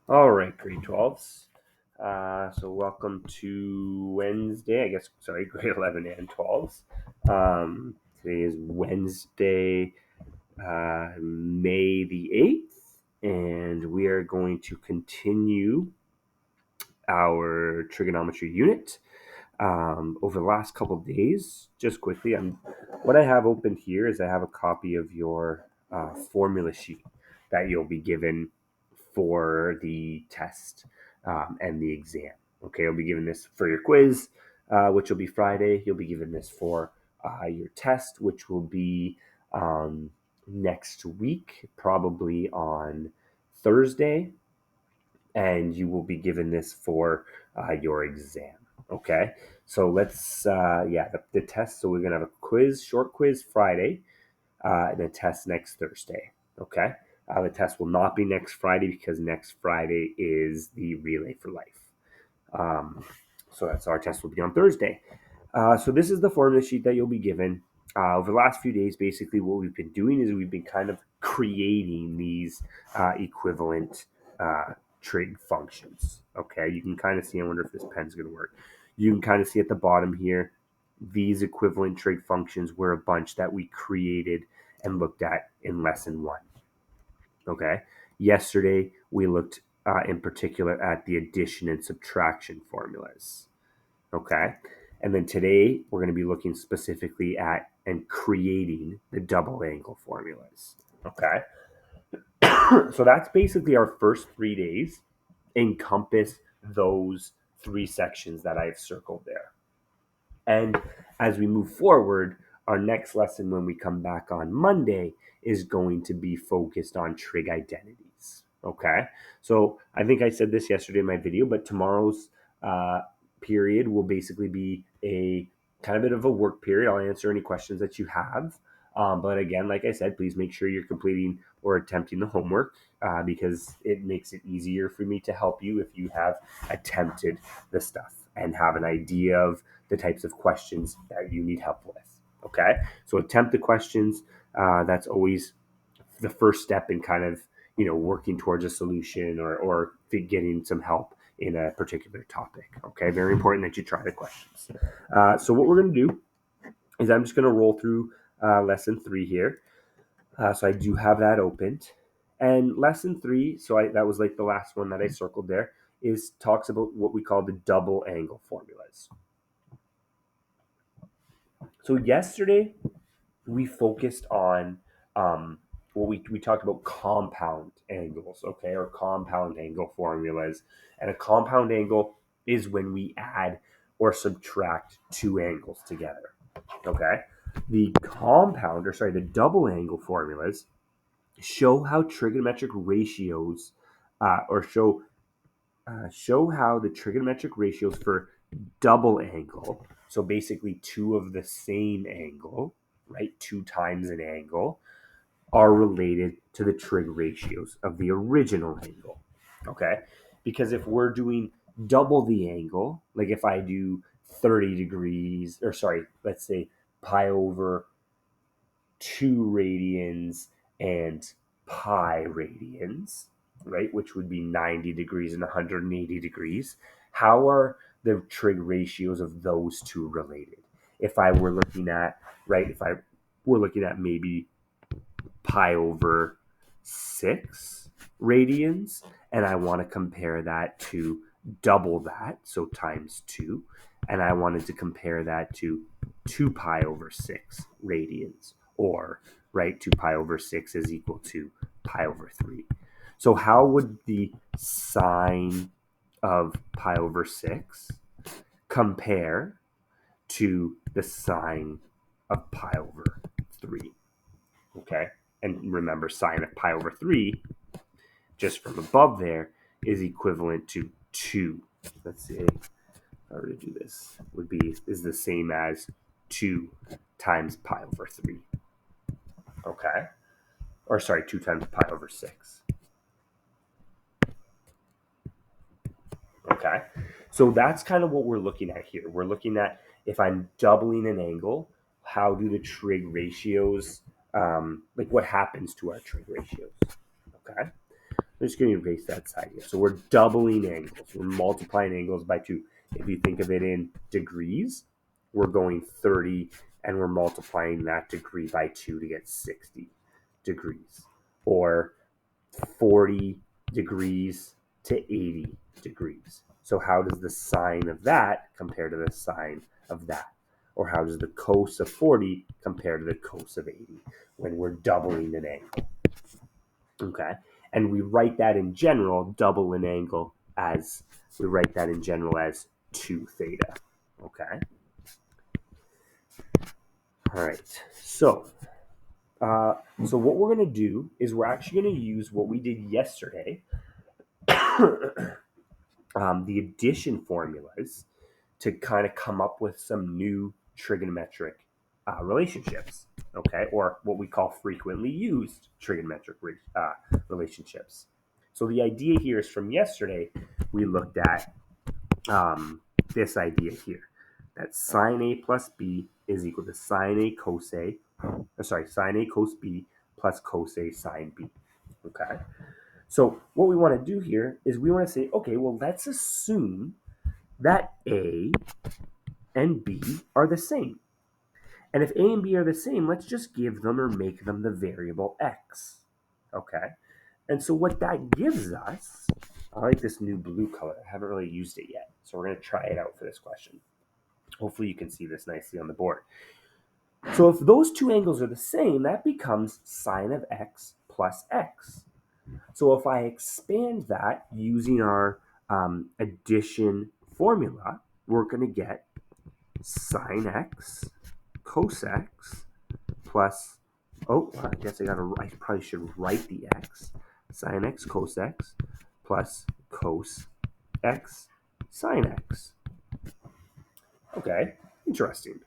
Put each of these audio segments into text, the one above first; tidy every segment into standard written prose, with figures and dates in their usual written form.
All right, grade 12s. So welcome to Wednesday, I guess, sorry, grade 11 and 12s. Today is Wednesday, May the 8th, and we are going to continue our trigonometry unit. Over the last couple of days, just quickly, what I have opened here is I have a copy of your formula sheet that you'll be given for the test and the exam. Okay, you'll be given this for your quiz, which will be Friday. You'll be given this for your test, which will be next week, probably on Thursday, and you will be given this for your exam. Okay, so the test. So we're gonna have a quiz, short quiz Friday, and a test next Thursday. Okay, the test will not be next Friday because next Friday is the Relay for Life. Um, so that's our test will be on Thursday. So this is the formula sheet that you'll be given. Over the last few days, basically what we've been doing is we've been kind of creating these equivalent trig functions. Okay, you can kind of see, I wonder if this pen's going to work. You can kind of see at the bottom here, these equivalent trig functions were a bunch that we created and looked at in lesson one. Okay, yesterday we looked in particular at the addition and subtraction formulas. Okay. And then today we're going to be looking specifically at and creating the double angle formulas. Okay. So that's basically our first 3 days encompass those three sections that I've circled there. And as we move forward, our next lesson when we come back on Monday is going to be focused on trig identities. Okay. So I think I said this yesterday in my video, but tomorrow's uh, period will basically be a kind of bit of a work period. I'll answer any questions that you have. But again, like I said, please make sure you're completing or attempting the homework because it makes it easier for me to help you if you have attempted the stuff and have an idea of the types of questions that you need help with. Okay, so attempt the questions. That's always the first step in kind of working towards a solution or getting some help in a particular topic. Okay, very important that you try the questions. So what we're going to do is I'm just going to roll through lesson three here. So I do have that opened. And lesson three, that was like the last one that I circled there, is talks about what we call the double angle formulas. So yesterday we focused on we talked about compound angles, okay, or compound angle formulas. And a compound angle is when we add or subtract two angles together. Okay. The double angle formulas show how trigonometric ratios or show how the trigonometric ratios for double angle, so basically two of the same angle, right, two times an angle, are related to the trig ratios of the original angle. Okay, because if we're doing double the angle, like if I do 30 degrees, or sorry, let's say pi over 2 radians and pi radians, right, which would be 90 degrees and 180 degrees, how are the trig ratios of those two related? If I were looking at, right, if I were looking at maybe pi over 6 radians, and I want to compare that to double that, so times 2, and I wanted to compare that to 2 pi over 6 radians, or, right, 2 pi over 6 is equal to pi over 3. So how would the sine of pi over 6 compare to the sine of pi over 3? Okay. And remember, sine of pi over 3, just from above there, is equivalent to 2. Let's see. If I were to do this, is the same as 2 times pi over 3. Okay. Or sorry, 2 times pi over 6. Okay. So that's kind of what we're looking at here. We're looking at, if I'm doubling an angle, how do the trig ratios, like what happens to our trig ratios? Okay. I'm just going to erase that side here. So we're doubling angles. We're multiplying angles by 2. If you think of it in degrees, we're going 30 and we're multiplying that degree by 2 to get 60 degrees. Or 40 degrees to 80 degrees. So how does the sine of that compare to the sine of that? Or how does the cos of 40 compare to the cos of 80 when we're doubling an angle? Okay, and we write that in general, double an angle, as we write that in general as 2 theta. Okay, all right, so what we're going to do is we're actually going to use what we did yesterday, the addition formulas, to kind of come up with some new trigonometric relationships, okay, or what we call frequently used trigonometric relationships. So the idea here is from yesterday, we looked at this idea here, that sine A plus B is equal to sine A cos A, sine A cos B plus cos A sine B, okay? So what we want to do here is we want to say, okay, well, let's assume that A and B are the same. And if A and B are the same, let's just give them or make them the variable x. Okay? And so what that gives us, I like this new blue color. I haven't really used it yet. So we're going to try it out for this question. Hopefully you can see this nicely on the board. So if those two angles are the same, that becomes sine of x plus x. So if I expand that using our addition formula, we're going to get sine x cos x plus, I guess I probably should write the x, sine x cos x plus cos x sine x. Okay, interesting.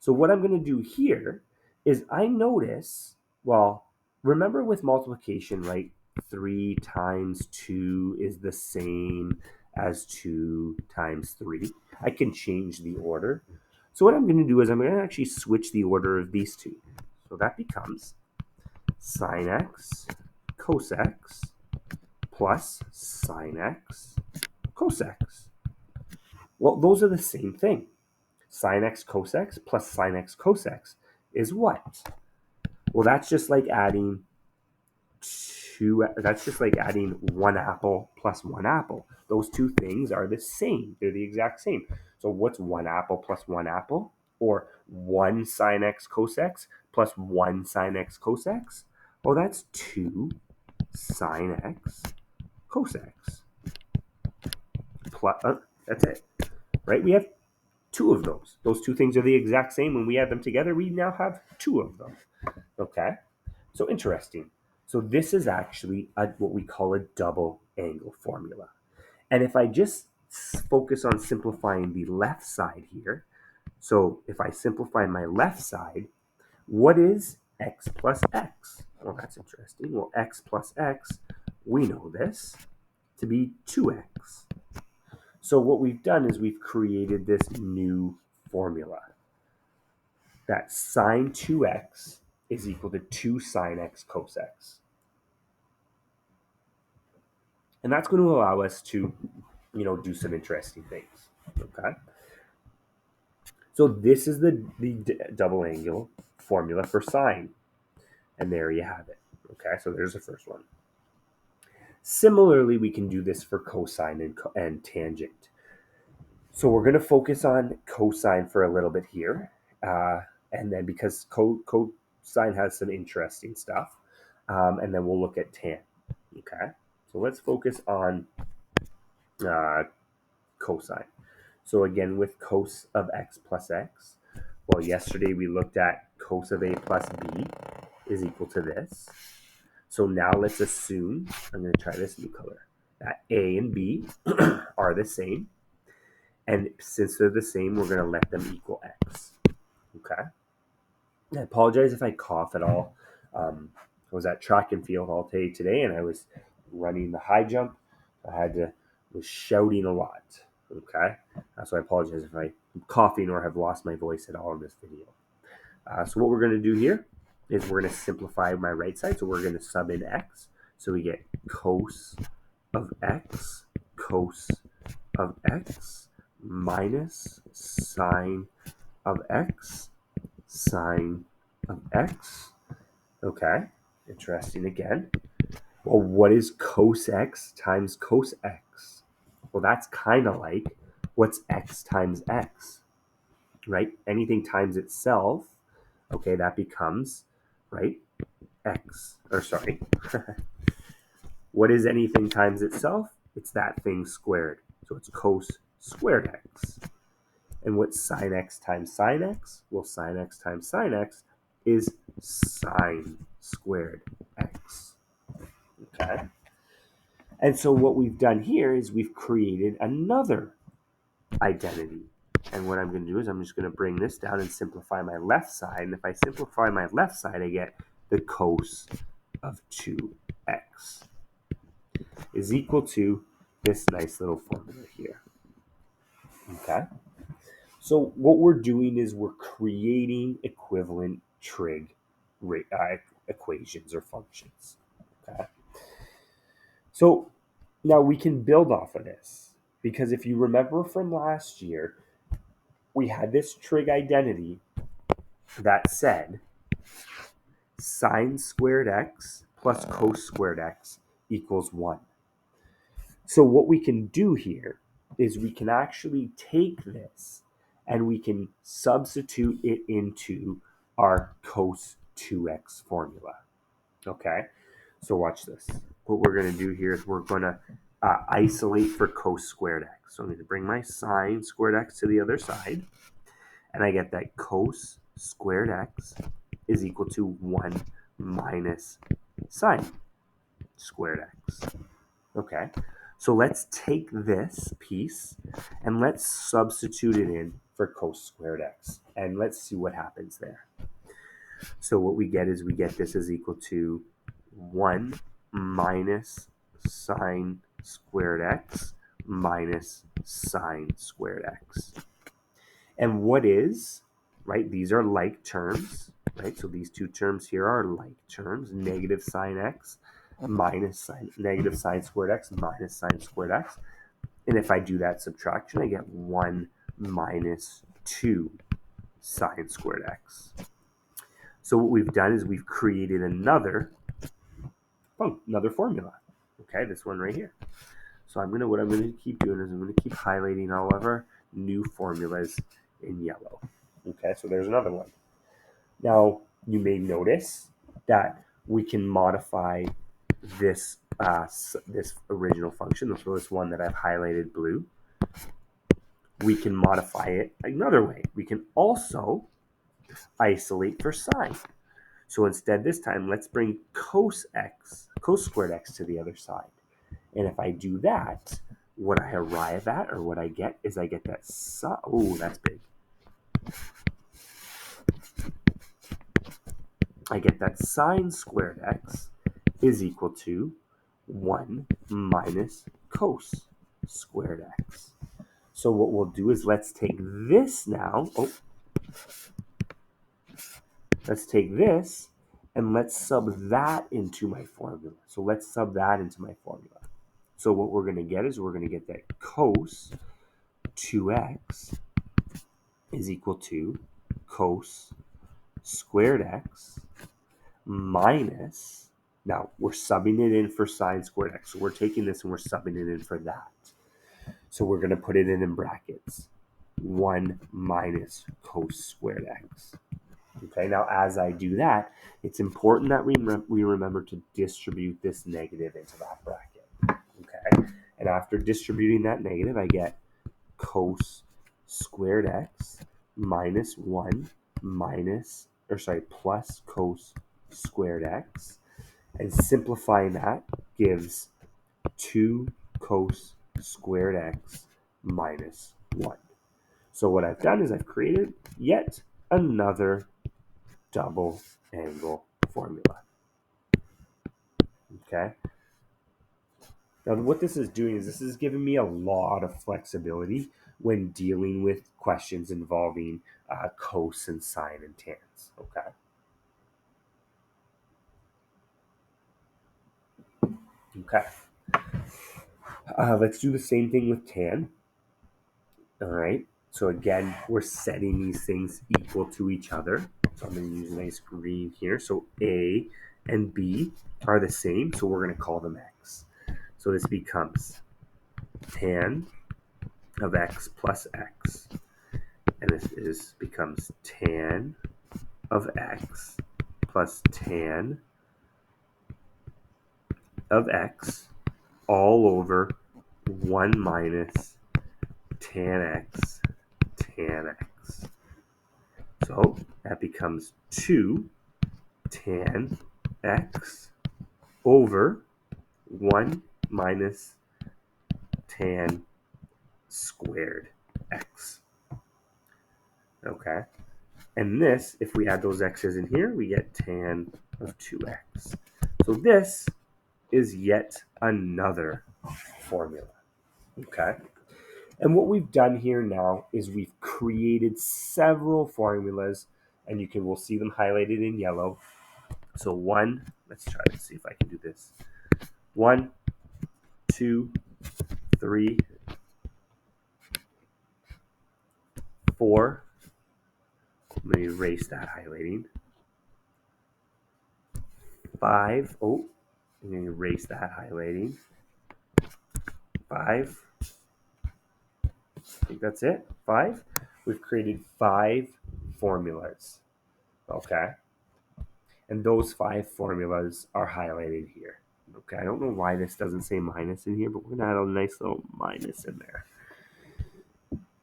So what I'm going to do here is I notice, well, remember with multiplication, right? 3 times 2 is the same as 2 times 3. I can change the order. So what I'm going to do is I'm going to actually switch the order of these two. So that becomes sine x cos x plus sine x cos x. Well, those are the same thing. Sine x cos x plus sine x cos x is what? Well, that's just like adding one apple plus one apple. Those two things are the same. They're the exact same. So what's one apple plus one apple? Or 1 sine x cos x plus 1 sine x cos x? Well, that's 2 sine x cos x. That's it, right? We have 2 of those. Those two things are the exact same. When we add them together, we now have 2 of them. Okay? So interesting. So this is actually what we call a double angle formula. And if I just focus on simplifying the left side here, so if I simplify my left side, what is x plus x? Well, that's interesting. Well, x plus x, we know this to be 2x. So what we've done is we've created this new formula, that sine 2x is equal to 2 sine x cos x. And that's going to allow us to, do some interesting things. Okay. So this is the double angle formula for sine. And there you have it. Okay, so there's the first one. Similarly, we can do this for cosine and tangent. So we're going to focus on cosine for a little bit here. And then because cosine has some interesting stuff. And then we'll look at tan. Okay, so let's focus on cosine. So again, with cos of x plus x, well, yesterday we looked at cos of a plus b is equal to this. So now let's assume, I'm going to try this new color, that a and b are the same. And since they're the same, we're going to let them equal x. Okay? I apologize if I cough at all. I was at track and field all day today, and I was running the high jump. Was shouting a lot. Okay? So I apologize if I'm coughing or have lost my voice at all in this video. So what we're going to do here is we're going to simplify my right side. So we're going to sub in x. So we get cos of x minus sine of x sine of x. Okay, interesting again. Well, what is cos x times cos x? Well, that's kind of like what's x times x, right? Anything times itself, okay, that becomes, right, x, or sorry, what is anything times itself? It's that thing squared. So it's cos squared x. And what's sine x times sine x? Well, sine x times sine x is sine squared x. Okay. And so what we've done here is we've created another identity. And what I'm going to do is I'm just going to bring this down and simplify my left side. And if I simplify my left side, I get the cos of 2x is equal to this nice little formula here. Okay. So what we're doing is we're creating equivalent trig equations or functions. Okay. So now we can build off of this, because if you remember from last year, we had this trig identity that said sine squared x plus cos squared x equals 1. So what we can do here is we can actually take this and we can substitute it into our cos 2x formula. Okay, so watch this. What we're going to do here is we're going to isolate for cos squared x. So I'm going to bring my sine squared x to the other side, and I get that cos squared x is equal to 1 minus sine squared x. Okay, so let's take this piece and let's substitute it in for cos squared x, and let's see what happens there. So what we get is we get this is equal to 1 minus sine squared x minus sine squared x. And what is, right, these are like terms, right? So these two terms here are like terms, negative sine x minus sine, negative sine squared x minus sine squared x. And if I do that subtraction, I get 1 minus 2 sine squared x. So what we've done is we've created another formula. Okay, this one right here. So what I'm gonna keep doing is I'm gonna keep highlighting all of our new formulas in yellow. Okay, so there's another one. Now you may notice that we can modify this this original function, so this one that I've highlighted blue. We can modify it another way. We can also isolate for sine. So instead, this time, let's bring cos squared x to the other side. And if I do that, what I arrive at, or what I get, is I get that oh, that's big. I get that sine squared x is equal to 1 minus cos squared x. So what we'll do is let's take this now. Let's take this and let's sub that into my formula. So let's sub that into my formula. So what we're going to get is we're going to get that cos 2x is equal to cos squared x minus, now we're subbing it in for sine squared x. So we're taking this and we're subbing it in for that. So we're going to put it in brackets. 1 minus cos squared x. Okay, now as I do that, it's important that we remember to distribute this negative into that bracket. Okay, and after distributing that negative, I get cos squared x minus 1 plus cos squared x. And simplifying that gives 2 cos squared x minus 1. So what I've done is I've created yet another double angle formula. Okay. Now what this is doing is this is giving me a lot of flexibility when dealing with questions involving cos and sine and tans. Okay. Okay. Let's do the same thing with tan. All right. So again, we're setting these things equal to each other. So I'm going to use a nice green here. So A and B are the same. So we're going to call them X. So this becomes tan of X plus X. And this becomes tan of X plus tan of X all over 1 minus tan X tan X. So that becomes 2 tan X over 1 minus tan squared X. Okay. And this, if we add those X's in here, we get tan of 2X. So this is yet another formula. Okay. And what we've done here now is we've created several formulas, and we'll see them highlighted in yellow. So let's try to see if I can do this. 1, 2, 3, 4. Let me erase that highlighting. 5. Oh, I'm going to erase that highlighting. 5. I think that's it. 5. We've created 5 formulas. Okay. And those 5 formulas are highlighted here. Okay. I don't know why this doesn't say minus in here, but we're going to add a nice little minus in there.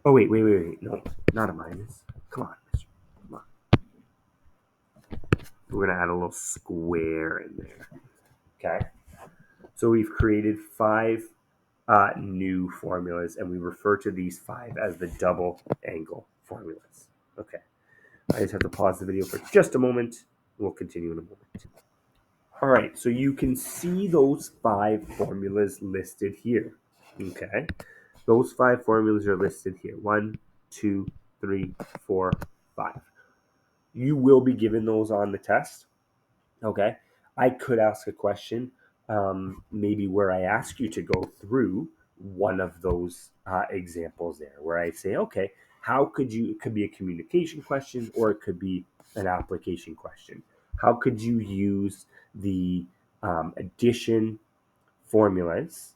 Oh, wait. No, not a minus. Come on. Come on. We're going to add a little square in there. Okay. So we've created 5 new formulas, and we refer to these 5 as the double angle formulas. Okay. I just have to pause the video for just a moment. We'll continue in a moment. All right, so you can see those 5 formulas listed here. Okay. Those 5 formulas are listed here. 1, 2, 3, 4, 5. You will be given those on the test. Okay. I could ask a question, maybe where I ask you to go through one of those examples there, where I say, okay, it could be a communication question or it could be an application question. How could you use the addition formulas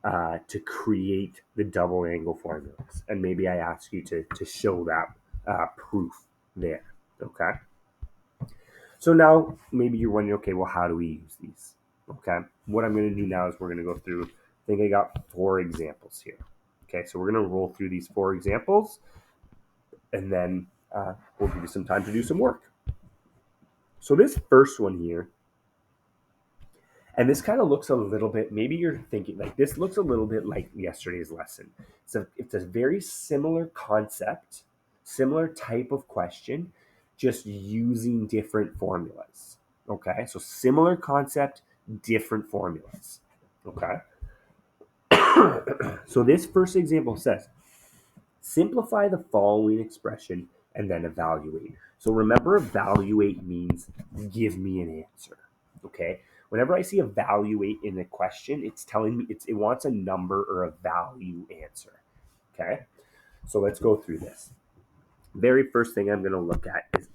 to create the double angle formulas? And maybe I ask you to show that proof there. Okay. So now maybe you're wondering, okay, well, how do we use these? Okay. What I'm going to do now is we're going to go through, I think I got 4 examples here. Okay. So we're going to roll through these 4 examples, and then we'll give you some time to do some work. So this first one here, and this kind of looks a little bit, maybe you're thinking like this looks a little bit like yesterday's lesson. So it's a very similar concept, similar type of question, just using different formulas. Okay, so similar concept, different formulas. Okay. So this first example says, simplify the following expression and then evaluate. So remember, evaluate means give me an answer. Okay. Whenever I see evaluate in a question, it's telling me it wants a number or a value answer. Okay. So let's go through this. Very first thing I'm going to look at is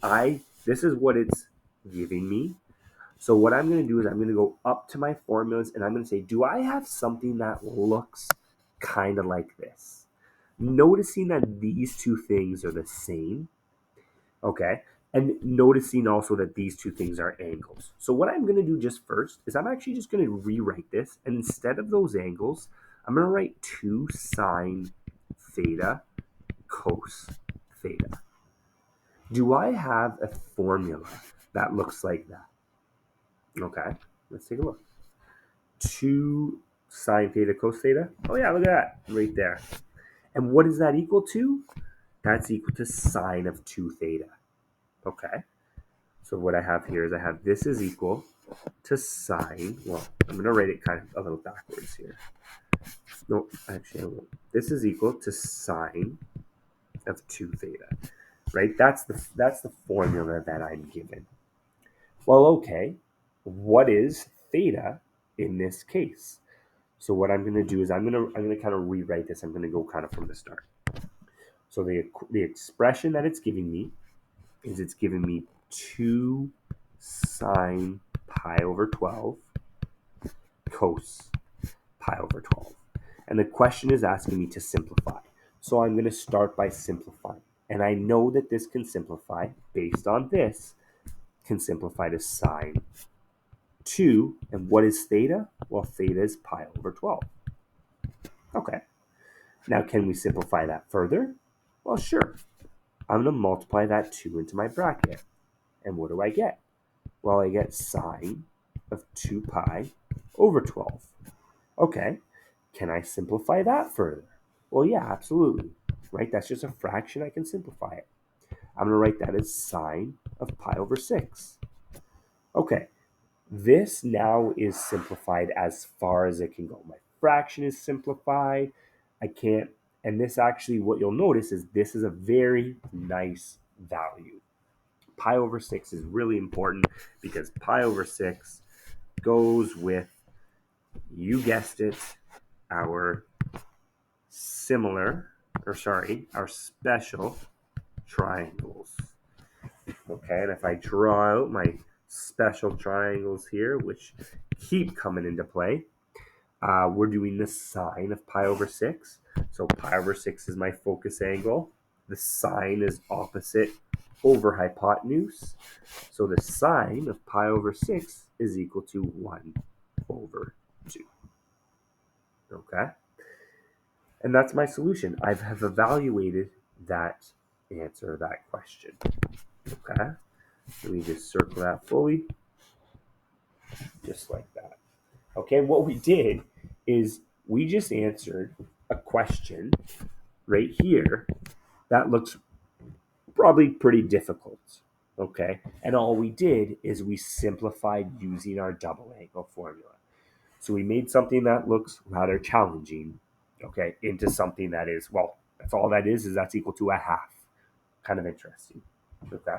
this is what it's giving me. So what I'm going to do is I'm going to go up to my formulas and I'm going to say, do I have something that looks kind of like this? Noticing that these two things are the same, okay? And noticing also that these two things are angles. So what I'm going to do just first is I'm actually just going to rewrite this. And instead of those angles, I'm going to write 2 sine theta cos theta. Do I have a formula that looks like that? Okay, let's take a look. 2 sine theta cos theta. Oh yeah, look at that right there. And what is that equal to? That's equal to sine of 2 theta. Okay. So what I have here is this is equal to sine. Well, I'm going to write it kind of a little backwards here. No, actually I won't. This is equal to sine of 2 theta. Right? That's the formula that I'm given. Well, okay. What is theta in this case. So what I'm going to do is I'm going to kind of rewrite this. I'm going to go kind of from the start. So the expression that it's giving me is it's giving me 2 sine pi over 12 cos pi over 12. And the question is asking me to simplify. So I'm going to start by simplifying. And I know that this can simplify based on this, can simplify to sine 2. And what is theta? Well, theta is pi over 12. Okay. Now, can we simplify that further? Well, sure. I'm going to multiply that 2 into my bracket. And what do I get? Well, I get sine of 2 pi over 12. Okay. Can I simplify that further? Well, yeah, absolutely. Right? That's just a fraction. I can simplify it. I'm going to write that as sine of pi over 6. Okay. This now is simplified as far as it can go. My fraction is simplified. I can't, and this actually, what you'll notice is this is a very nice value. Pi over 6 is really important because pi over 6 goes with, you guessed it, our our special triangles. Okay, and if I draw out my special triangles here, which keep coming into play, we're doing the sine of pi over 6. So pi over 6 is my focus angle. The sine is opposite over hypotenuse. So the sine of pi over 6 is equal to 1 over 2. Okay? And that's my solution. I have evaluated that answer, that question. Okay? Let me just circle that fully. Just like that. Okay, what we did is we just answered a question right here that looks probably pretty difficult. Okay, and all we did is we simplified using our double angle formula. So we made something that looks rather challenging, okay, into something that is, well, that's all that is that's equal to a half. Kind of interesting. Okay.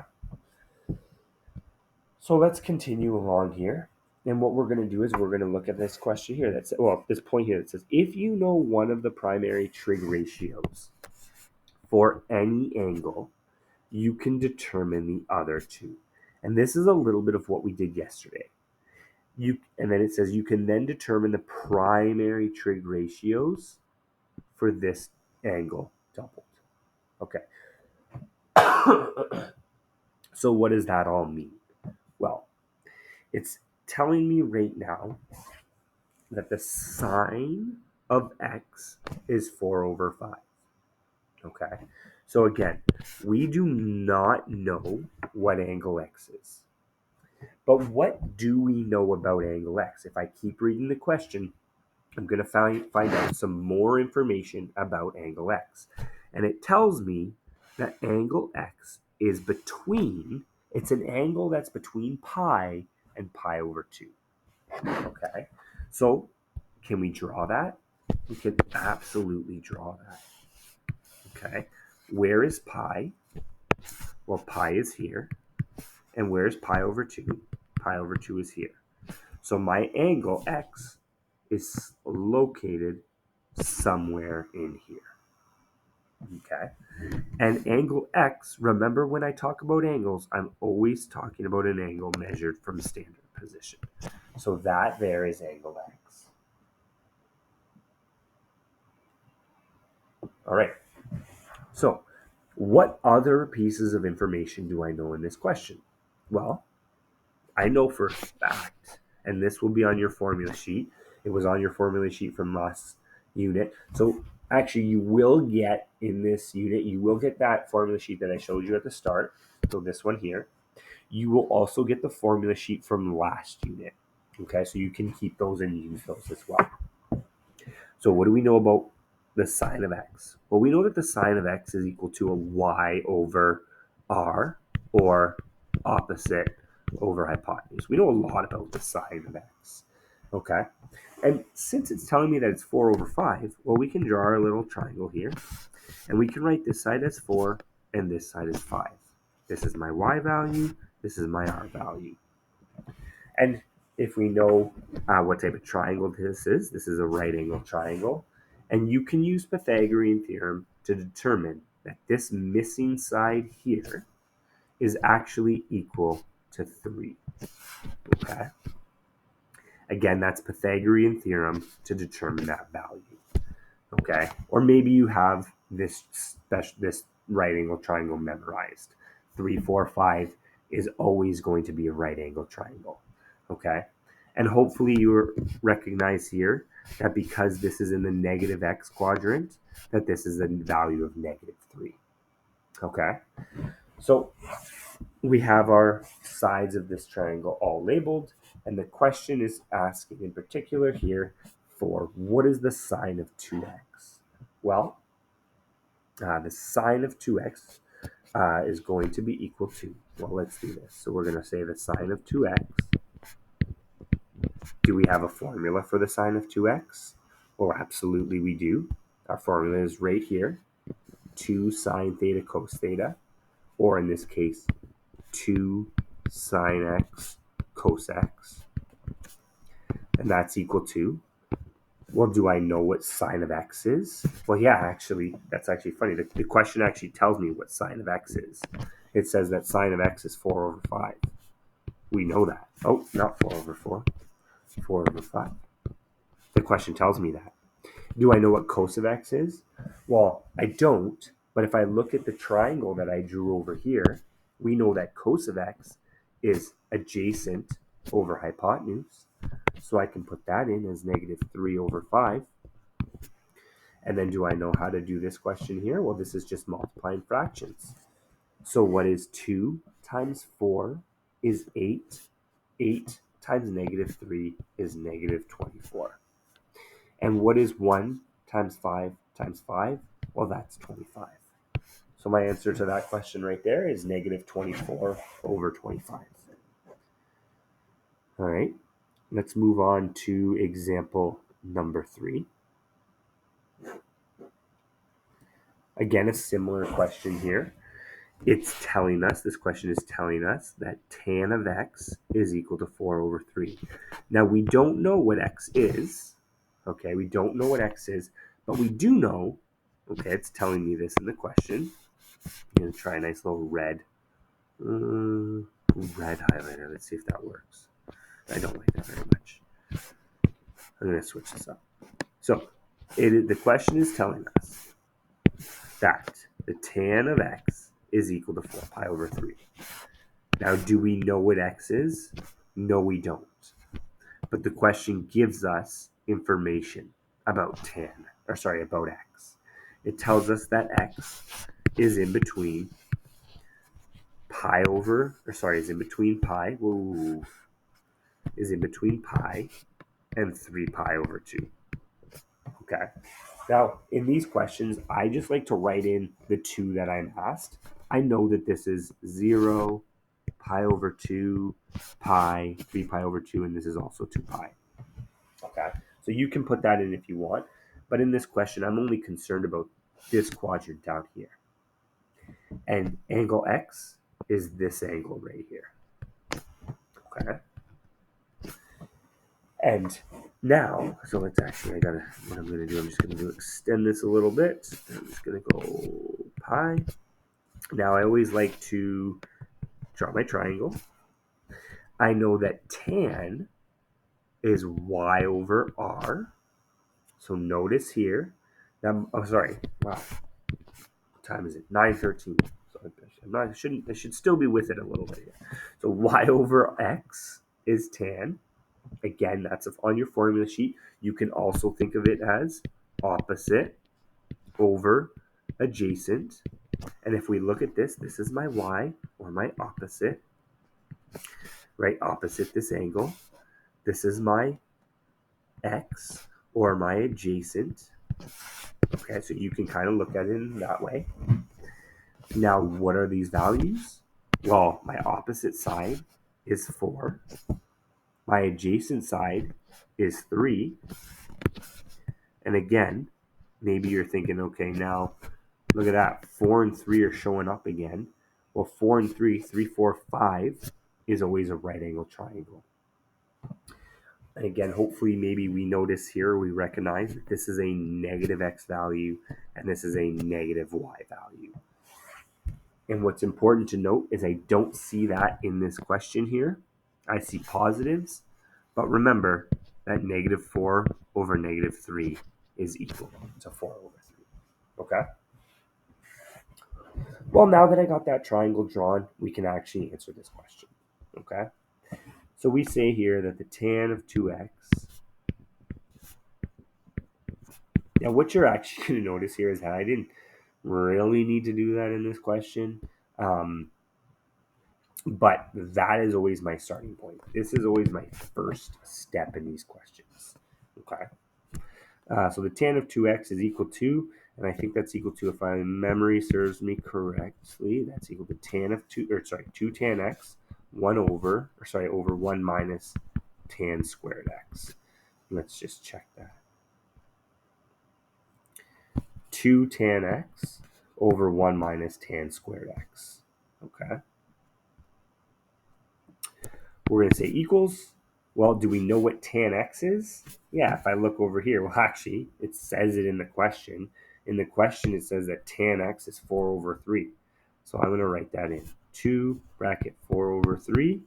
So let's continue along here. And what we're going to do is we're going to look at this question here. That's, well, this point here that says, if you know one of the primary trig ratios for any angle, you can determine the other two. And this is a little bit of what we did yesterday. And then it says you can then determine the primary trig ratios for this angle doubled. Okay. So what does that all mean? Well, it's telling me right now that the sine of x is 4 over 5. Okay. So again, we do not know what angle x is. But what do we know about angle x? If I keep reading the question, I'm going to find out some more information about angle x. And it tells me that angle x is it's an angle that's between pi and pi over 2. Okay, so can we draw that? We can absolutely draw that. Okay, where is pi? Well, pi is here. And where's pi over 2? Pi over 2 is here. So my angle x is located somewhere in here. Okay. And angle x, remember when I talk about angles, I'm always talking about an angle measured from standard position. So that there is angle x. All right. So what other pieces of information do I know in this question? Well, I know for a fact, and this will be on your formula sheet. It was on your formula sheet from last unit. So actually you will get in this unit, you will get that formula sheet that I showed you at the start. So this one here. You will also get the formula sheet from last unit. Okay, so you can keep those and use those as well. So what do we know about the sine of x? Well, we know that the sine of x is equal to a y over r, or opposite over hypotenuse. We know a lot about the sine of x. Okay, and since it's telling me that it's 4 over 5, well, we can draw our little triangle here, and we can write this side as 4 and this side as 5. This is my y value, this is my r value. And if we know what type of triangle this is a right angle triangle. And you can use Pythagorean theorem to determine that this missing side here is actually equal to 3. Okay? Again, that's Pythagorean theorem to determine that value. Okay? Or maybe you have this right angle triangle memorized. 3, 4, 5 is always going to be a right angle triangle. Okay? And hopefully you recognize here that because this is in the negative x quadrant, that this is a value of negative 3. Okay? So we have our sides of this triangle all labeled, and the question is asking in particular here for what is the sine of 2x? Well, the sine of 2x is going to be equal to, well, let's do this. So we're going to say the sine of 2x. Do we have a formula for the sine of 2x? Well, absolutely we do. Our formula is right here, 2 sine theta cos theta, or in this case, 2 sine x cos x. And that's equal to, well, do I know what sine of x is? Well, yeah, actually, that's actually funny. The question actually tells me what sine of x is. It says that sine of x is 4 over 5. We know that. Oh, not 4 over 4. 4 over 5. The question tells me that. Do I know what cos of x is? Well, I don't, but if I look at the triangle that I drew over here, we know that cos of x is adjacent over hypotenuse. So I can put that in as negative 3 over 5. And then do I know how to do this question here? Well, this is just multiplying fractions. So what is 2 times 4 is 8. 8 times negative 3 is negative 24. And what is 1 times 5 times 5? Well, that's 25. So my answer to that question right there is negative 24 over 25. All right, let's move on to example number 3. Again, a similar question here. It's telling us, this question is telling us that tan of x is equal to 4 over 3. Now, we don't know what x is. Okay, we don't know what x is, but we do know, okay, it's telling me this in the question. I'm going to try a nice little red highlighter. Let's see if that works. I don't like that very much. I'm going to switch this up. So, the question is telling us that the tan of x is equal to 4 pi over 3. Now, do we know what x is? No, we don't. But the question gives us information about about x. It tells us that x is in between pi and 3 pi over 2. Okay. Now, in these questions, I just like to write in the 2 that I'm asked. I know that this is 0, pi over 2, pi, 3 pi over 2, and this is also 2 pi. Okay, so you can put that in if you want, but in this question, I'm only concerned about this quadrant down here. And angle x is this angle right here. Okay. And now, so let's actually, what I'm going to do, I'm just going to extend this a little bit. I'm just going to go pi. Now, I always like to draw my triangle. I know that tan is y over r. So notice here, now, oh, sorry, wow. What time is it? 9:13. So I should still be with it a little bit here. So y over x is tan. Again, that's on your formula sheet. You can also think of it as opposite over adjacent. And if we look at this, this is my y, or my opposite, right? Opposite this angle. This is my x, or my adjacent. Okay, so you can kind of look at it in that way. Now, what are these values? Well, my opposite side is 4. My adjacent side is 3. And again, maybe you're thinking, okay, now look at that. 4 and 3 are showing up again. Well, 4 and 3, 3, 4, 5 is always a right angle triangle. And again, hopefully maybe we notice here, we recognize that this is a negative x value and this is a negative y value. And what's important to note is I don't see that in this question here. I see positives, but remember that negative 4 over negative 3 is equal to 4 over 3. Okay? Well, now that I got that triangle drawn, we can actually answer this question. Okay? So we say here that the tan of 2x. Now, what you're actually going to notice here is that I didn't really need to do that in this question. But that is always my starting point. This is always my first step in these questions. Okay. So the tan of 2x is equal to, and I think that's equal to, if my memory serves me correctly, that's equal to 2 tan x, over 1 minus tan squared x. Let's just check that. 2 tan x over 1 minus tan squared x. Okay. We're going to say equals. Well, do we know what tan x is? Yeah, if I look over here, well, actually, it says it in the question. In the question, it says that tan x is 4 over 3. So I'm going to write that in. 2 bracket 4 over 3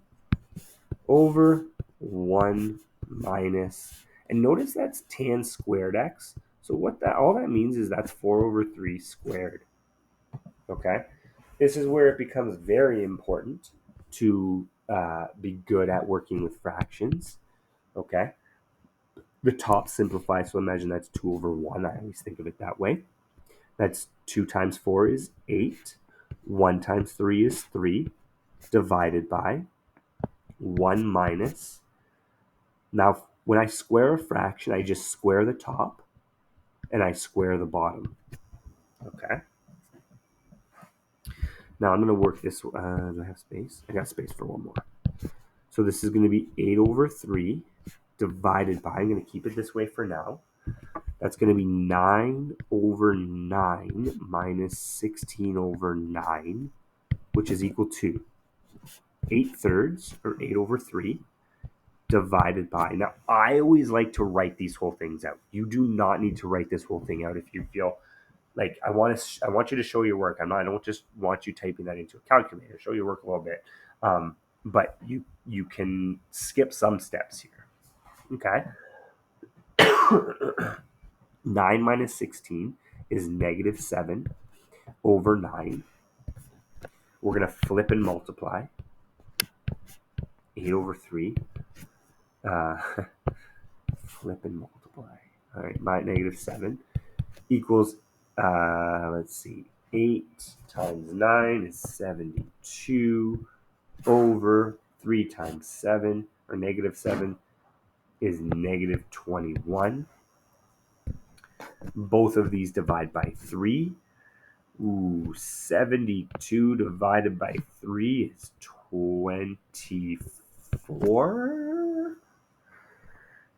over 1 minus, and notice that's tan squared x. So all that means is that's 4 over 3 squared. Okay? This is where it becomes very important to be good at working with fractions. Okay. The top simplifies, so imagine that's 2 over 1. I always think of it that way. That's 2 times 4 is 8. 1 times 3 is 3, divided by 1 minus. Now, when I square a fraction, I just square the top and I square the bottom. Okay. Now I'm going to work this. Do I have space? I got space for one more. So this is going to be 8 over 3 divided by, I'm going to keep it this way for now. That's going to be 9 over 9 minus 16 over 9, which is equal to 8 thirds, or 8 over 3, divided by. Now, I always like to write these whole things out. You do not need to write this whole thing out if you feel like I want you to show your work. I don't just want you typing that into a calculator. Show your work a little bit. But you can skip some steps here. Okay. 9 minus 16 is negative 7 over 9. We're going to flip and multiply. 8 over 3. Flip and multiply. All right, my negative 7 equals, let's see, 8 times 9 is 72 over 3 times 7, or negative 7, is negative 21. Both of these divide by 3. 72 divided by 3 is 24.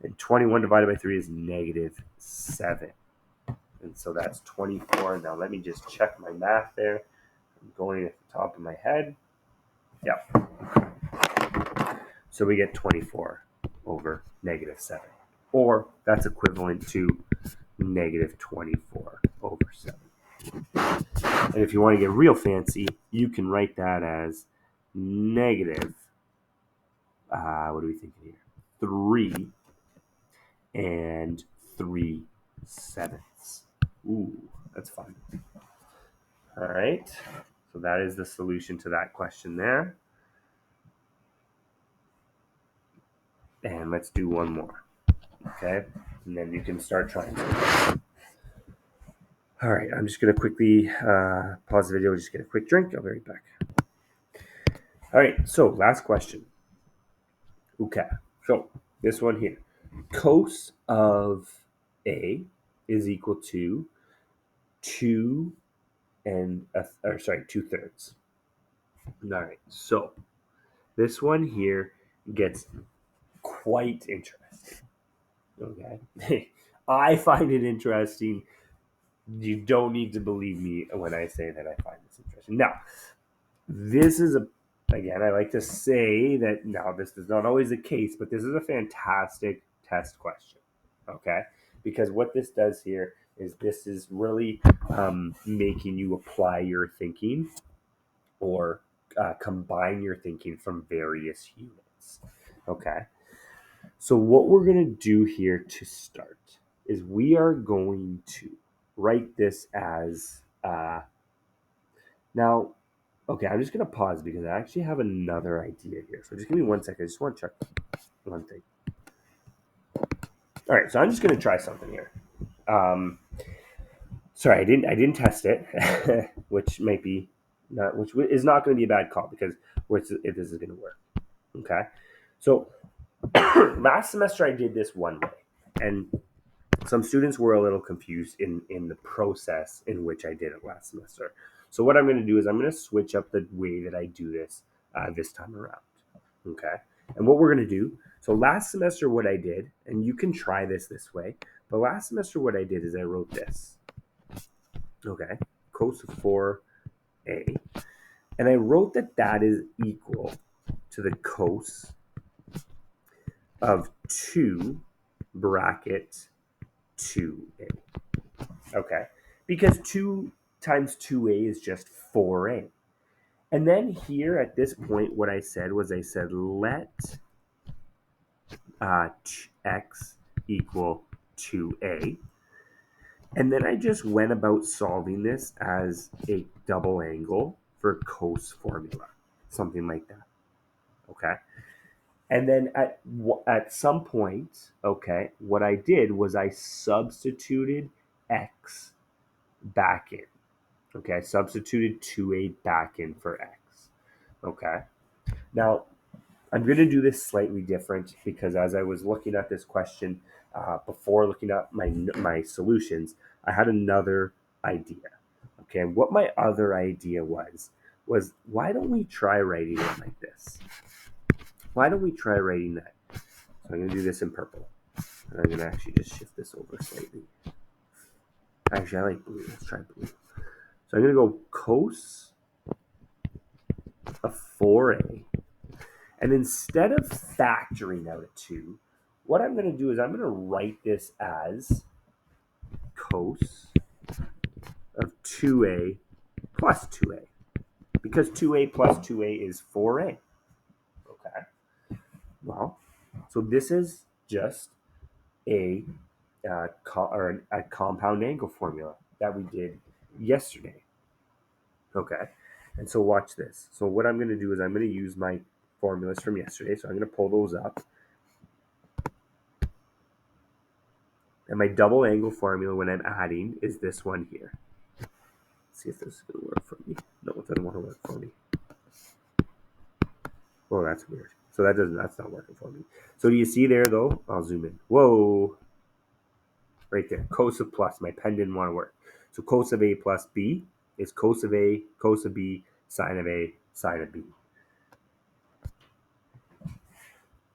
And 21 divided by 3 is negative 7. And so that's 24. Now let me just check my math there. I'm going at the top of my head. Yep. So we get 24 over negative 7. Or that's equivalent to negative 24 over 7. And if you want to get real fancy, you can write that as negative, what are we thinking here? 3 and 3/7. Ooh, that's fun. All right. So that is the solution to that question there. And let's do one more. Okay. And then you can start trying to. All right. I'm just going to quickly pause the video, just get a quick drink. I'll be right back. All right. So last question. Okay. So this one here. Cos of A is equal to 2 2/3. All right. So this one here gets quite interesting. Okay. I find it interesting. You don't need to believe me when I say that I find this interesting. Now, this is Again, I like to say that now this is not always the case, but this is a fantastic test question. Okay, because what this does here is this is really making you apply your thinking or combine your thinking from various units. Okay, so what we're going to do here to start is we are going to write this as now. Okay, I'm just going to pause because I actually have another idea here. So just give me 1 second. I just want to check one thing. All right, so I'm just going to try something here. Sorry, I didn't test it, which might be not, which is not going to be a bad call because if this is going to work. Okay, so last semester I did this one way, and some students were a little confused in the process in which I did it last semester. So what I'm going to do is I'm going to switch up the way that I do this time around. Okay, and what we're going to do. So last semester what I did, and you can try this way, but last semester what I did is I wrote this. Okay, cos of 4a, and I wrote that is equal to the cos of 2 bracket 2a. Okay, because 2 times 2a is just 4a. And then here at this point, what I said was I said let x equal 2a. And then I just went about solving this as a double angle for cos formula, something like that. Okay. And then at some point, okay, what I did was I substituted x back in. Okay, I substituted 2a back in for x. Okay. Now, I'm going to do this slightly different because as I was looking at this question before looking at my solutions, I had another idea. Okay, and what my other idea was why don't we try writing it like this? Why don't we try writing that? So I'm going to do this in purple. And I'm going to actually just shift this over slightly. Actually, I like blue. Let's try blue. So I'm going to go cos of 4a. And instead of factoring out a 2, what I'm going to do is I'm going to write this as cos of 2a plus 2a. Because 2a plus 2a is 4a. Okay. Well, so this is just a compound angle formula that we did yesterday. Okay. And so watch this. So what I'm going to do is I'm going to use my formulas from yesterday. So I'm going to pull those up. And my double angle formula when I'm adding is this one here. Let's see if this is going to work for me. No, it doesn't want to work for me. Oh, that's weird. So that's not working for me. So do you see there though? I'll zoom in. Whoa. Right there. Cos of plus. My pen didn't want to work. So cos of A plus B is cos of A, cos of B, sine of A, sine of B.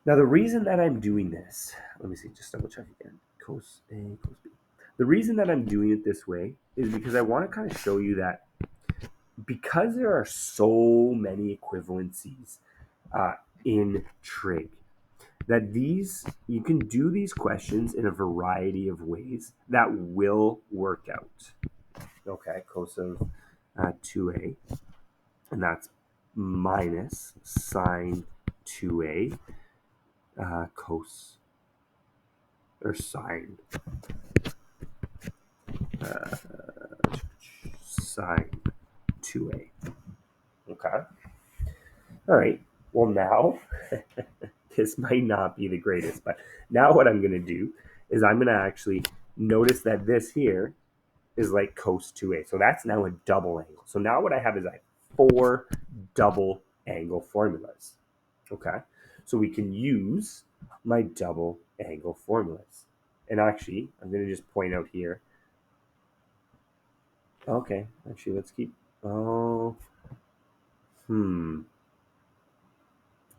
Now the reason that I'm doing this, let me see, just double check again. Cos A, cos B. The reason that I'm doing it this way is because I want to kind of show you that because there are so many equivalencies in trig, that you can do these questions in a variety of ways that will work out. Okay, cos of 2a, and that's minus sine 2a cos or sine sine 2a. Okay. All right. Well, now this might not be the greatest, but now what I'm going to do is I'm going to actually notice that this here is like cos 2a. So that's now a double angle. So now what I have is I have 4 double angle formulas. Okay. So we can use my double angle formulas. And actually, I'm going to just point out here. Okay. Actually, let's keep. Oh.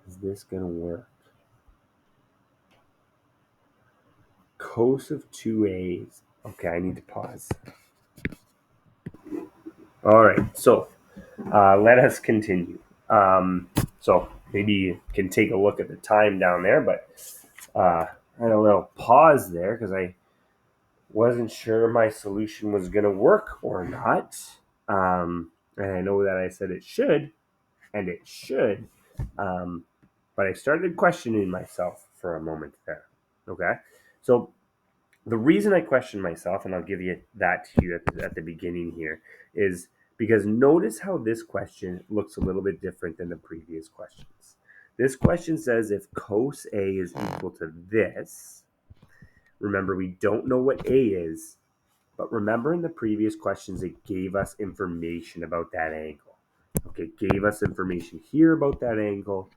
Is this going to work? Cos of 2a's. Okay, I need to pause. All right, so let us continue. So maybe you can take a look at the time down there, but I had a little pause there because I wasn't sure my solution was going to work or not. And I know that I said it should, and it should. Um, but I started questioning myself for a moment there. Okay. So the reason I question myself, and I'll give you that to you at the beginning here, is because notice how this question looks a little bit different than the previous questions. This question says if cos A is equal to this, remember we don't know what A is, but remember in the previous questions it gave us information about that angle. Okay, it gave us information here about that angle,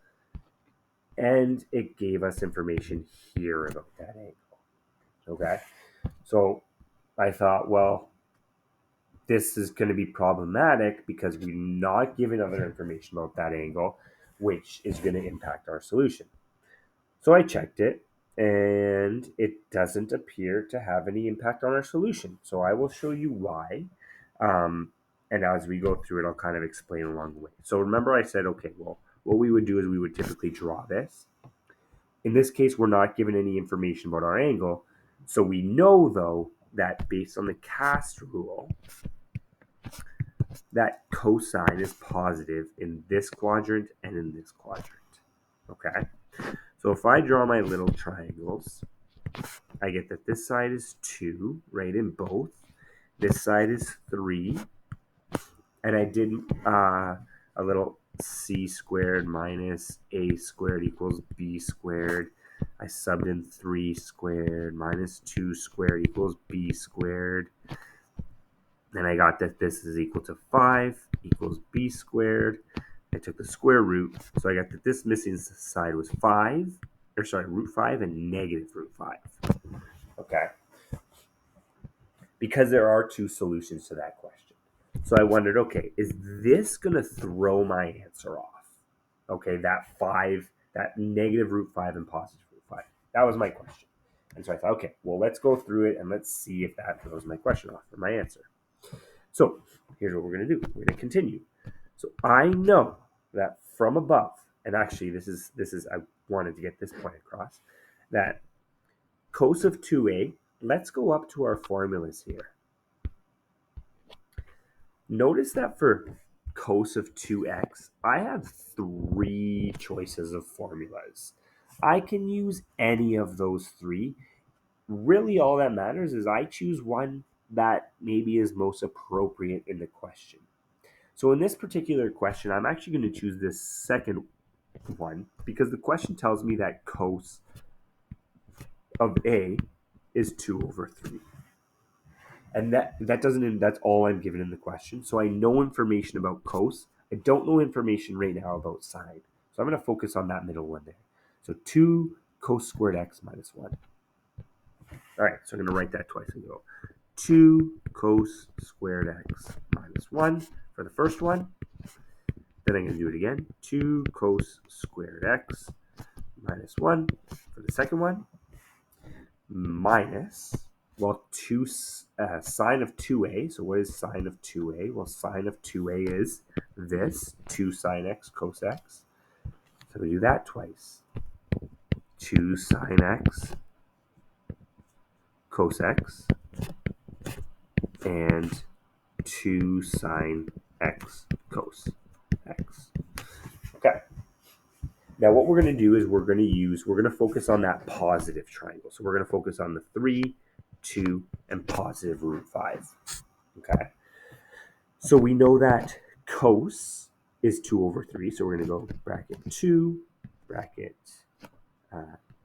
and it gave us information here about that angle. Okay, so I thought, well, this is going to be problematic because we're not given other information about that angle, which is going to impact our solution. So I checked it, and it doesn't appear to have any impact on our solution. So I will show you why. Um, and as we go through it, I'll kind of explain along the way. So remember, I said, okay, well, what we would do is we would typically draw this. In this case, we're not given any information about our angle. So we know, though, that based on the cast rule, that cosine is positive in this quadrant and in this quadrant. Okay? So if I draw my little triangles, I get that this side is 2, right, in both. This side is 3. And I did a little c squared minus a squared equals b squared. I subbed in 3 squared minus 2 squared equals b squared. Then I got that this is equal to 5 equals b squared. I took the square root, so I got that this missing side was 5, or sorry, root 5 and negative root 5. Okay. Because there are two solutions to that question. So I wondered, okay, is this going to throw my answer off? Okay, that negative root 5 and positive root 5. That was my question. And so I thought, okay, well, let's go through it and let's see if that throws my question off or my answer. So here's what we're going to do. We're going to continue. So I know that from above, and actually this is I wanted to get this point across, that cos of 2a, let's go up to our formulas here. Notice that for cos of 2x, I have 3 choices of formulas. I can use any of those 3. Really, all that matters is I choose one that maybe is most appropriate in the question. So in this particular question, I'm actually going to choose this second one because the question tells me that cos of a is 2 over 3. And that doesn't that's all I'm given in the question. So I know information about cos. I don't know information right now about sine. So I'm going to focus on that middle one there. So 2 cos squared x minus 1. All right, so I'm going to write that twice and go 2 cos squared x minus 1 for the first one. Then I'm going to do it again. 2 cos squared x minus 1 for the second one. Minus, well, sine of 2a. So what is sine of 2a? Well, sine of 2a is this, 2 sine x cos x. So we do that twice. 2 sine x cos x and 2 sine x cos x. Okay. Now what we're going to do is we're going to focus on that positive triangle. So we're going to focus on the 3, 2, and positive root 5. Okay. So we know that cos is 2 over 3. So we're going to go bracket 2, bracket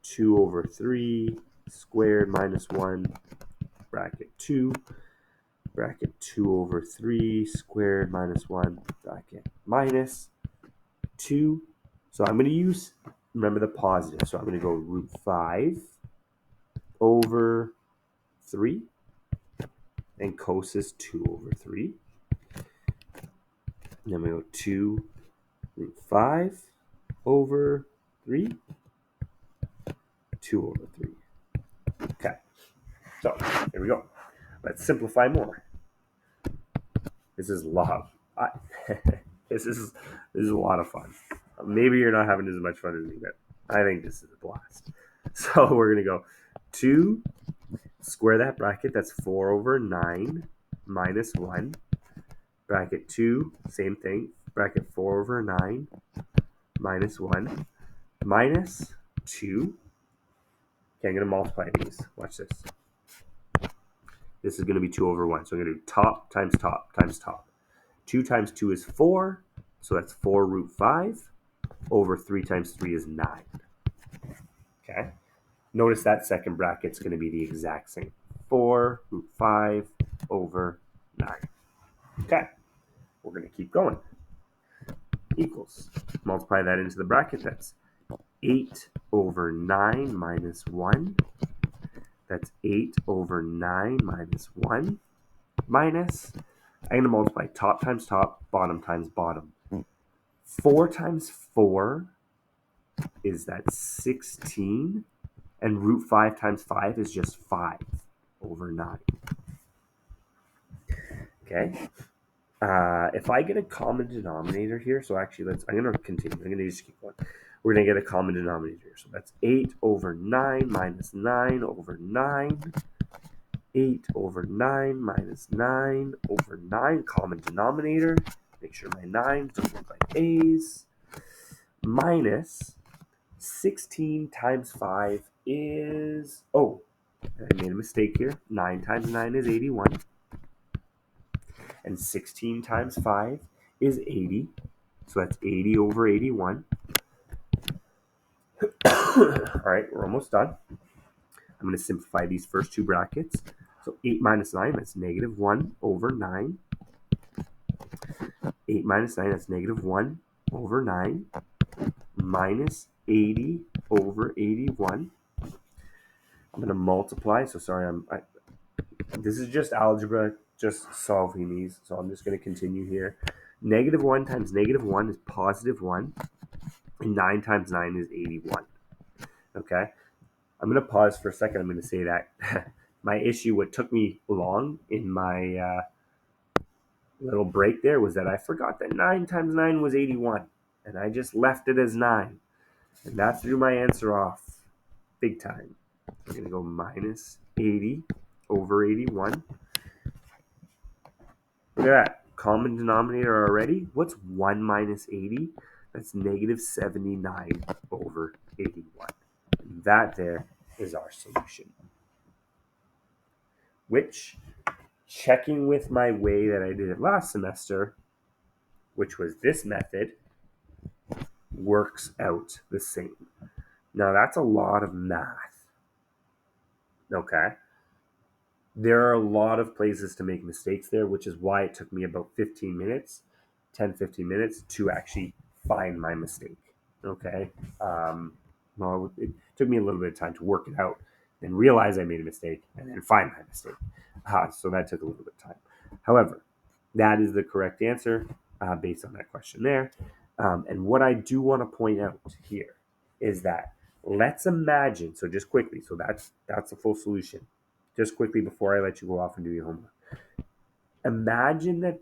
2 over 3 squared minus 1, bracket 2, bracket 2 over 3 squared minus 1, bracket minus 2. So I'm going to remember the positive. So I'm going to go root 5 over 3. And cos is 2 over 3. And then we go 2 root 5 over 3. 2 over 3. Okay. So here we go. Let's simplify more. This is love. This is a lot of fun. Maybe you're not having as much fun as me, but I think this is a blast. So we're going to go 2, square that bracket. That's 4 over 9 minus 1. Bracket 2, same thing. Bracket 4 over 9 minus 1 minus 2. Okay, I'm going to multiply these. Watch this. This is going to be 2 over 1. So I'm going to do top times top times top. 2 times 2 is 4. So that's 4 root 5 over 3 times 3 is 9. Okay. Notice that second bracket's going to be the exact same. 4 root 5 over 9. Okay. We're going to keep going. Equals. Multiply that into the bracket. That's 8 over 9 minus 1. That's 8 over 9 minus 1 minus, I'm going to multiply top times top, bottom times bottom. 4 times 4 is that 16, and root 5 times 5 is just 5 over 9. Okay. If I get a common denominator here, so actually I'm going to continue. I'm going to just keep going. We're going to get a common denominator here. So that's 8 over 9 minus 9 over 9. 8 over 9 minus 9 over 9. Common denominator. Make sure my 9s don't look like A's. Minus 16 times 5 is... Oh, I made a mistake here. 9 times 9 is 81. And 16 times 5 is 80. So that's 80 over 81. All right, we're almost done. I'm going to simplify these first two brackets. So 8 minus 9, that's negative 1 over 9. 8 minus 9, that's negative 1 over 9. Minus 80 over 81. I'm going to multiply. So sorry, this is just algebra, just solving these. So I'm just going to continue here. Negative 1 times negative 1 is positive 1. And 9 times 9 is 81. Okay? I'm going to pause for a second. I'm going to say that my issue, what took me long in my little break there, was that I forgot that 9 times 9 was 81. And I just left it as 9. And that threw my answer off big time. I'm going to go minus 80 over 81. Look at that. Common denominator already. What's 1 minus 80? That's negative 79 over 81. And that there is our solution. Which, checking with my way that I did it last semester, which was this method, works out the same. Now that's a lot of math. Okay? There are a lot of places to make mistakes there, which is why it took me about 15 minutes to actually find my mistake. Okay. Well, it took me a little bit of time to work it out, then realize I made a mistake, and then find my mistake. So that took a little bit of time. However, that is the correct answer based on that question there. And what I do want to point out here is that let's imagine, so just quickly, so that's the full solution. Just quickly before I let you go off and do your homework. Imagine that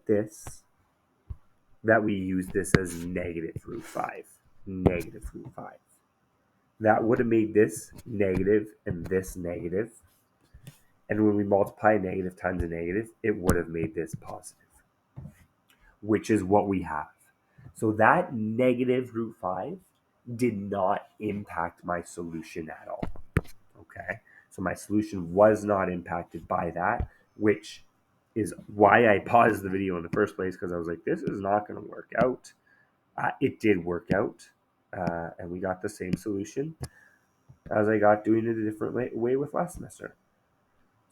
we use this as negative root 5. Negative root 5. That would have made this negative and this negative. And when we multiply negative times a negative, it would have made this positive, which is what we have. So that negative root 5 did not impact my solution at all. Okay? So my solution was not impacted by that, which is why I paused the video in the first place, because I was like, this is not going to work out. It did work out, and we got the same solution as I got doing it a different way with last semester.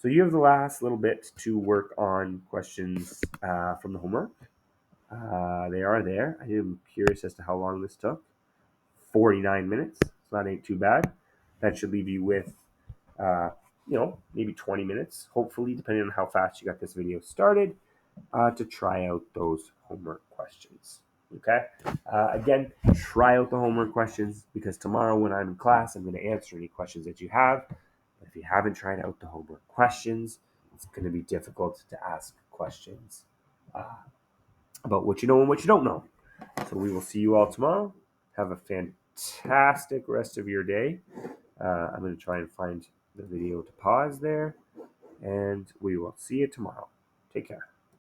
So you have the last little bit to work on questions from the homework. They are there. I am curious as to how long this took. 49 minutes. So that ain't too bad. That should leave you with maybe 20 minutes, hopefully, depending on how fast you got this video started, to try out those homework questions. Okay? Again, try out the homework questions, because tomorrow when I'm in class, I'm going to answer any questions that you have. But if you haven't tried out the homework questions, it's going to be difficult to ask questions about what you know and what you don't know. So we will see you all tomorrow. Have a fantastic rest of your day. I'm going to try and find the video to pause there, and we will see you tomorrow. Take care.